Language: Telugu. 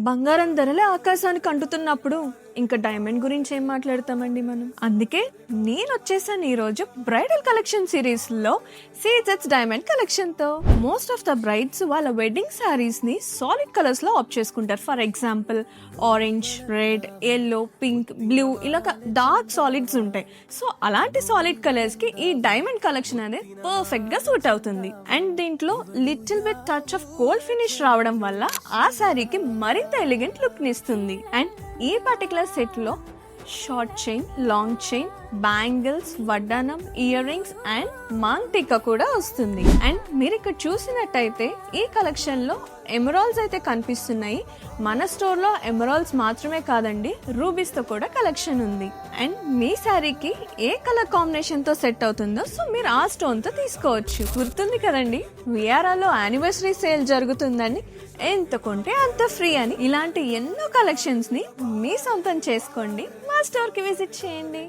బంగారం ధరలే ఆకాశానికి అంటుతున్నప్పుడు ఇంకా డైమండ్ గురించి ఏం మాట్లాడతామండి మనం. అందుకే నేను వచ్చేసాను ఈ రోజు బ్రైడల్ కలెక్షన్ సిరీస్ లో సీజెట్స్ డైమండ్ కలెక్షన్ తో. మోస్ట్ ఆఫ్ ద బ్రైడ్స్ వాళ్ళ వెడ్డింగ్ సారీస్ ని సాలిడ్ కలర్స్ లో ఆప్ట్ చేసుకుంటారు. For example orange, red, yellow, pink, blue ఇలా డార్క్ సాలిడ్స్ ఉంటాయి. సో అలాంటి సాలిడ్ కలర్స్ కి ఈ డైమండ్ కలెక్షన్ అనేది పర్ఫెక్ట్ గా సూట్ అవుతుంది. అండ్ దీంట్లో little bit touch of gold finish రావడం వల్ల ఆ శారీకి మరింత ఎలిగెంట్ లుక్ నిస్తుంది. అండ్ ఈ పర్టికులర్ సెట్ లో short chain, long chain, bangles, వడ్డానం, ఇయర్ రింగ్స్ అండ్ మాంగ్ టీకా కూడా వస్తుంది. అండ్ మీరు ఇక్కడ చూసినట్టయితే ఈ కలెక్షన్ లో ఎమరాల్డ్స్ అయితే కనిపిస్తున్నాయి. మన స్టోర్ లో ఎమరాల్డ్స్ మాత్రమే కాదండి, రూబీస్ తో కూడా కలెక్షన్ ఉంది. అండ్ మీ శారీకి ఏ కలర్ కాంబినేషన్ తో సెట్ అవుతుందో సో మీరు ఆ స్టోన్ తో తీసుకోవచ్చు. గుర్తుంది కదండి, విఆర్ఆలో యానివర్సరీ సేల్ జరుగుతుందని, ఎంత కొంటే అంత ఫ్రీ అని. ఇలాంటి ఎన్నో కలెక్షన్స్ ని మీ సొంతం చేసుకోండి, మా స్టోర్ కి విజిట్ చేయండి.